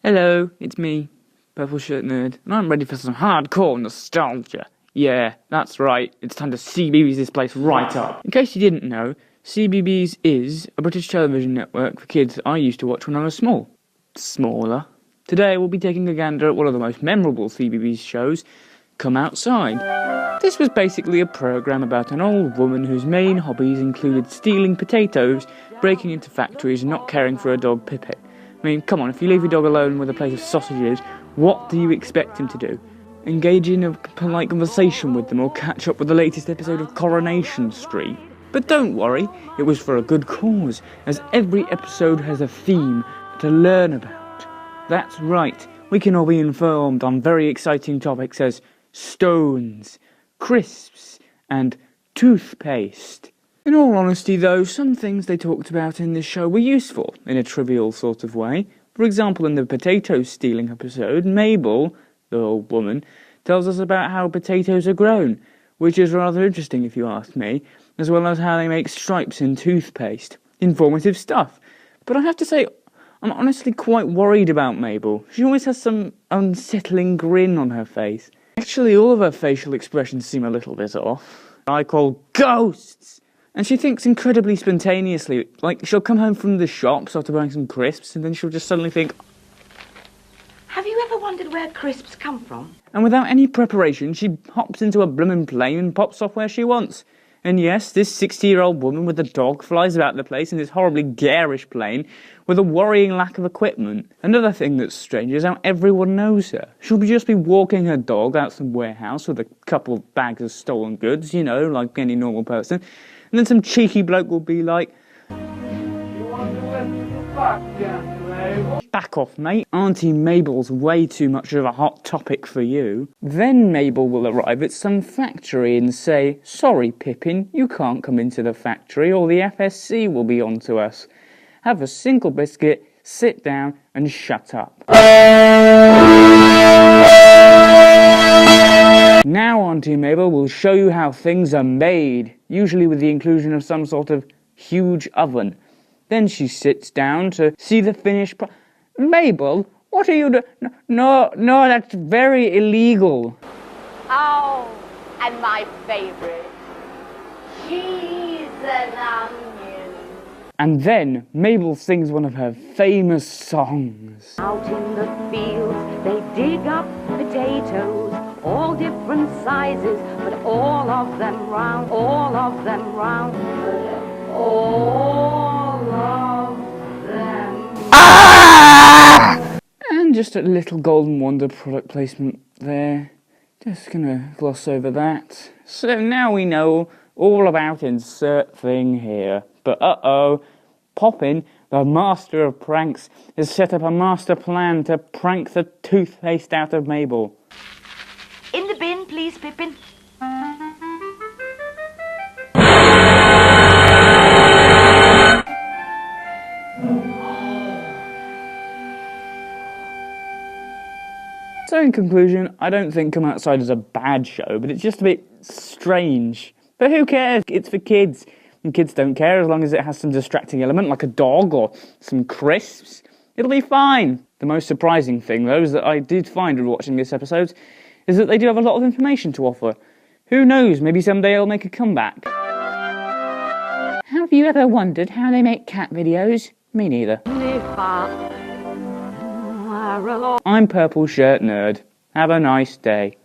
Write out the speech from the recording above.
Hello, it's me, Purple Shirt Nerd, and I'm ready for some hardcore nostalgia. Yeah, that's right, it's time to CBeebies this place right up. In case you didn't know, CBeebies is a British television network for kids I used to watch when I was smaller. Today we'll be taking a gander at one of the most memorable CBeebies shows, Come Outside. This was basically a programme about an old woman whose main hobbies included stealing potatoes, breaking into factories and not caring for her dog Pippi. I mean, come on, if you leave your dog alone with a plate of sausages, what do you expect him to do? Engage in a polite conversation with them or catch up with the latest episode of Coronation Street? But don't worry, it was for a good cause, as every episode has a theme to learn about. That's right, we can all be informed on very exciting topics as stones, crisps, and toothpaste. In all honesty though, some things they talked about in this show were useful, in a trivial sort of way. For example, in the potato stealing episode, Mabel, the old woman, tells us about how potatoes are grown, which is rather interesting if you ask me, as well as how they make stripes in toothpaste. Informative stuff. But I have to say, I'm honestly quite worried about Mabel. She always has some unsettling grin on her face. Actually, all of her facial expressions seem a little bit off. I call ghosts! And she thinks incredibly spontaneously. Like, she'll come home from the shops after buying some crisps, and then she'll just suddenly think, have you ever wondered where crisps come from? And without any preparation, she hops into a bloomin' plane and pops off where she wants. And yes, this 60-year-old woman with a dog flies about the place in this horribly garish plane with a worrying lack of equipment. Another thing that's strange is how everyone knows her. She'll just be walking her dog out some warehouse with a couple of bags of stolen goods, you know, like any normal person. And then some cheeky bloke will be like, back off, mate. Auntie Mabel's way too much of a hot topic for you. Then Mabel will arrive at some factory and say, sorry, Pippin, you can't come into the factory or the FSC will be on to us. Have a single biscuit, sit down and shut up. Now Auntie Mabel will show you how things are made, usually with the inclusion of some sort of huge oven. Then she sits down to see the finished Mabel, what are you doing? No, that's very illegal. Oh, and my favorite, cheese and onions. And then Mabel sings one of her famous songs. Out in the fields, they dig up potatoes, all different sizes, but all of them round, all of them round, all of them. Ah! And just a little Golden Wonder product placement there. Just gonna gloss over that. So now we know all about insert thing here. But Poppin, the master of pranks, has set up a master plan to prank the toothpaste out of Mabel. In the bin, please, Pippin. So in conclusion, I don't think Come Outside is a bad show, but it's just a bit strange. But who cares? It's for kids. And kids don't care as long as it has some distracting element, like a dog or some crisps. It'll be fine. The most surprising thing, though, is that I did find when watching this episode, is that they do have a lot of information to offer. Who knows, maybe someday it'll make a comeback. Have you ever wondered how they make cat videos? Me neither. I'm Purple Shirt Nerd. Have a nice day.